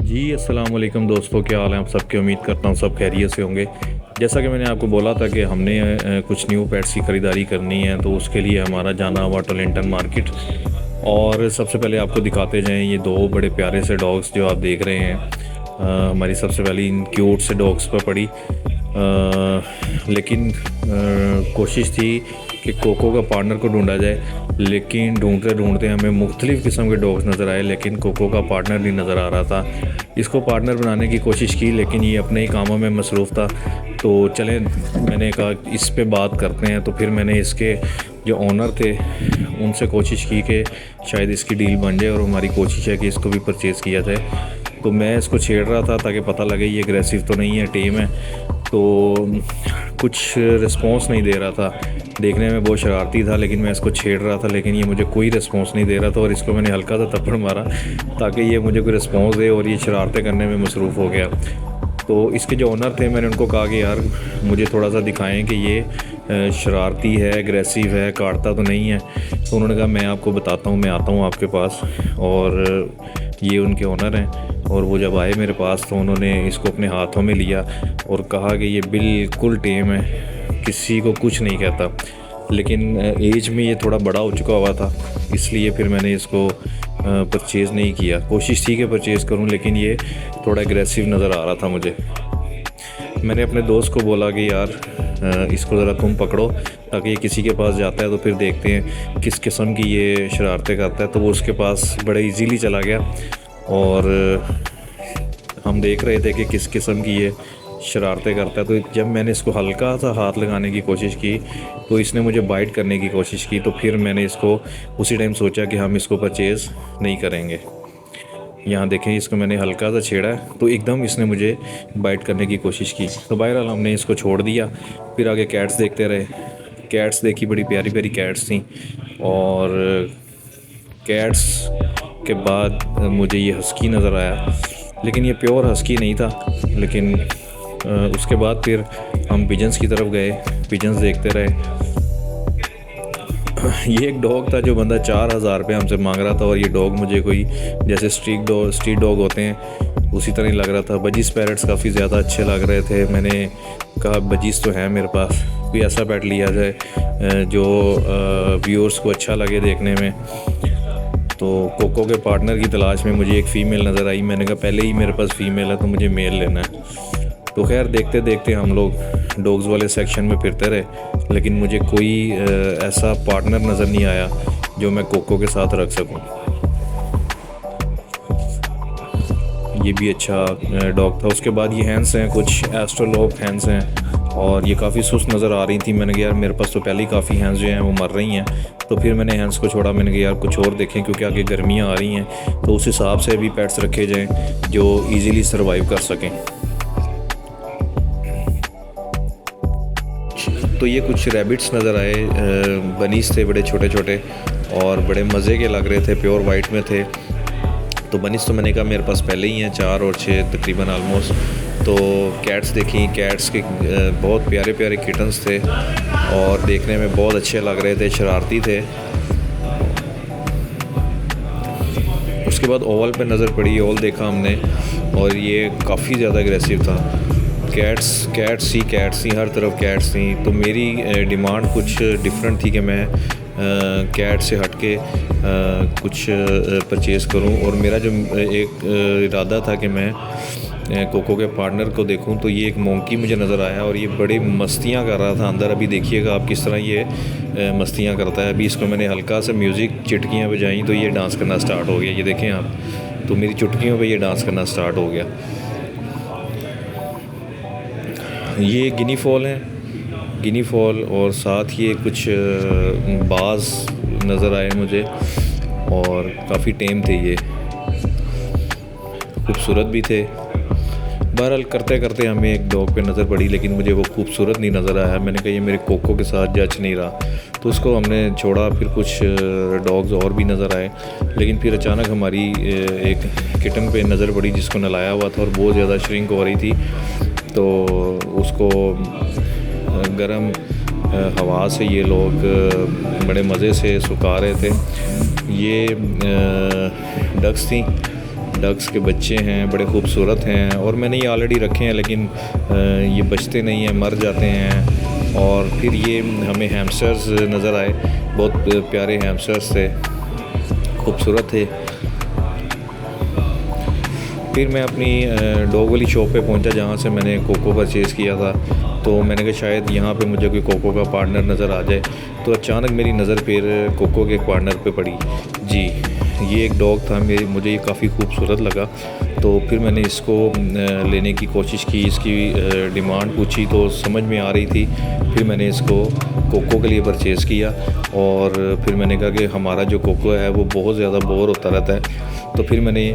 जी अस्सलाम वालेकुम दोस्तों, क्या हाल है आप सबके। उम्मीद करता हूँ सब खैरियत से होंगे। जैसा कि मैंने आपको बोला था कि हमने कुछ न्यू पेट्स की ख़रीदारी करनी है, तो उसके लिए हमारा जाना हुआ टोरंटन मार्केट। और सबसे पहले आपको दिखाते जाएं ये दो बड़े प्यारे से डॉग्स जो आप देख रहे हैं। हमारी सबसे पहले इन क्यूट से डॉग्स पर पड़ी, लेकिन कोशिश थी कि कोको का पार्टनर को ढूंढा जाए, लेकिन ढूंढते ढूंढते हमें मुख्तलिफ़ किस्म के डॉग्स नज़र आए, लेकिन कोको का पार्टनर नहीं नज़र आ रहा था। इसको पार्टनर बनाने की कोशिश की, लेकिन ये अपने ही कामों में मसरूफ़ था। तो चलें, मैंने कहा इस पे बात करते हैं। तो फिर मैंने इसके जो ओनर थे उनसे कोशिश की कि शायद इसकी डील बन जाए, और हमारी कोशिश है कि इसको भी परचेज़ किया जाए। तो मैं इसको छेड़ रहा था ताकि पता लगे ये एग्रेसिव तो नहीं है, टेम है। तो कुछ रिस्पॉन्स नहीं दे रहा था, देखने में बहुत शरारती था, लेकिन मैं इसको छेड़ रहा था, लेकिन ये मुझे कोई रिस्पॉन्स नहीं दे रहा था। और इसको मैंने हल्का सा थप्पड़ मारा ताकि ये मुझे कोई रिस्पॉन्स दे, और ये शरारतें करने में मसरूफ़ हो गया। तो इसके जो ओनर थे, मैंने उनको कहा कि यार मुझे थोड़ा सा दिखाएं कि ये शरारती है, एग्रेसिव है, काटता तो नहीं है। तो उन्होंने कहा मैं आपको बताता हूँ, मैं आता हूँ आपके पास। और ये उनके ओनर हैं। और वो जब आए मेरे पास तो उन्होंने इसको अपने हाथों में लिया और कहा कि ये बिल्कुल टेम है, किसी को कुछ नहीं कहता। लेकिन एज में ये थोड़ा बड़ा हो चुका हुआ था, इसलिए फिर मैंने इसको परचेज़ नहीं किया। कोशिश थी कि परचेज़ करूं, लेकिन ये थोड़ा एग्रेसिव नज़र आ रहा था मुझे। मैंने अपने दोस्त को बोला कि यार इसको ज़रा तुम पकड़ो, ताकि ये किसी के पास जाता है तो फिर देखते हैं किस किस्म की ये शरारतें करता है। तो वो उसके पास बड़े इजीली चला गया, और हम देख रहे थे कि किस किस्म की ये शरारतें करता है। तो जब मैंने इसको हल्का सा हाथ लगाने की कोशिश की तो इसने मुझे बाइट करने की कोशिश की। तो फिर मैंने इसको उसी टाइम सोचा कि हम इसको परचेज़ नहीं करेंगे। यहाँ देखें, इसको मैंने हल्का सा छेड़ा तो एकदम इसने मुझे बाइट करने की कोशिश की। तो बहरहाल हमने इसको छोड़ दिया। फिर आगे कैट्स देखते रहे। कैट्स देखी, बड़ी प्यारी प्यारी कैट्स थी। और कैट्स के बाद मुझे ये हस्की नज़र आया, लेकिन ये प्योर हस्की नहीं था। लेकिन उसके बाद फिर हम पिजन्स की तरफ गए, पिजन्स देखते रहे। ये एक डॉग था जो बंदा 4,000 रुपये हमसे मांग रहा था, और ये डॉग मुझे कोई जैसे स्ट्रीट डॉग होते हैं उसी तरह ही लग रहा था। बजीज पैरट्स काफ़ी ज़्यादा अच्छे लग रहे थे। मैंने कहा बजीज तो है मेरे पास, कोई ऐसा पेट लिया जाए जो व्यूअर्स को अच्छा लगे देखने में। तो कोको के पार्टनर की तलाश में मुझे एक फ़ीमेल नज़र आई। मैंने कहा पहले ही मेरे पास फ़ीमेल है तो मुझे मेल लेना है। तो खैर देखते देखते हम लोग डॉग्स वाले सेक्शन में फिरते रहे, लेकिन मुझे कोई ऐसा पार्टनर नज़र नहीं आया जो मैं कोको के साथ रख सकूं। ये भी अच्छा डॉग था। उसके बाद ये हैंस हैं, कुछ एस्ट्रोलॉप हैंस हैं, और ये काफ़ी सुस्त नज़र आ रही थी। मैंने कहा यार मेरे पास तो पहले ही काफ़ी हैंस जो हैं वो मर रही हैं। तो फिर मैंने हैंस को छोड़ा। मैंने कहा यार कुछ और देखें, क्योंकि आगे गर्मियाँ आ रही हैं, तो उस हिसाब से भी पेट्स रखे जाएँ जो ईज़िली सर्वाइव कर सकें। तो ये कुछ रैबिट्स नज़र आए, बनीस थे बड़े छोटे छोटे और बड़े मज़े के लग रहे थे, प्योर वाइट में थे। तो बनीस तो मैंने कहा मेरे पास पहले ही हैं, 4 और 6 तकरीबन आलमोस्ट। तो कैट्स देखी, कैट्स के बहुत प्यारे प्यारे किटन्स थे और देखने में बहुत अच्छे लग रहे थे, शरारती थे। उसके बाद ओवल पे नज़र पड़ी, ओवल देखा हमने, और ये काफ़ी ज़्यादा एग्रेसिव था। कैट्स ही हर तरफ कैट्स थी। तो मेरी डिमांड कुछ डिफरेंट थी कि मैं कैट से हट के कुछ परचेज़ करूं, और मेरा जो एक इरादा था कि मैं कोको के पार्टनर को देखूं। तो ये एक मोंकी मुझे नज़र आया, और ये बड़ी मस्तियां कर रहा था अंदर। अभी देखिएगा आप किस तरह ये मस्तियां करता है। अभी इसको मैंने हल्का सा म्यूज़िक चिटकियाँ बजाई तो ये डांस करना स्टार्ट हो गया। ये देखें आप, तो मेरी चुटकियों पे ये डांस करना स्टार्ट हो गया। ये गिनी फॉल हैं, गिनी फॉल, और साथ ये कुछ बाज नज़र आए मुझे, और काफ़ी टेम थे, ये खूबसूरत भी थे। बहरहाल करते करते हमें एक डॉग पे नज़र पड़ी, लेकिन मुझे वो खूबसूरत नहीं नज़र आया। मैंने कहा ये मेरे कोको के साथ जच नहीं रहा, तो उसको हमने छोड़ा। फिर कुछ डॉग्स और भी नज़र आए, लेकिन फिर अचानक हमारी एक किटन पे नज़र पड़ी जिसको नलाया हुआ था और बहुत ज़्यादा श्रिंक हो रही थी। तो उसको गर्म हवा से ये लोग बड़े मज़े से सुखा रहे थे। ये डक्स थी डक्स के बच्चे हैं, बड़े खूबसूरत हैं और मैंने ये ऑलरेडी रखे हैं, लेकिन ये बचते नहीं हैं, मर जाते हैं। और फिर ये हमें हैमस्टर्स नज़र आए, बहुत प्यारे हैमस्टर्स थे, खूबसूरत थे। फिर मैं अपनी डॉग वाली शॉप पे पहुंचा जहाँ से मैंने कोको परचेज़ किया था। तो मैंने कहा शायद यहाँ पे मुझे कोई कोको का पार्टनर नज़र आ जाए। तो अचानक मेरी नज़र फिर कोको के पार्टनर पे पड़ी। जी, ये एक डॉग था, मुझे ये काफ़ी खूबसूरत लगा। तो फिर मैंने इसको लेने की कोशिश की, इसकी डिमांड पूछी तो समझ में आ रही थी। फिर मैंने इसको कोको के लिए परचेज़ किया और फिर मैंने कहा कि हमारा जो कोको है वो बहुत ज़्यादा बोर होता रहता है। तो फिर मैंने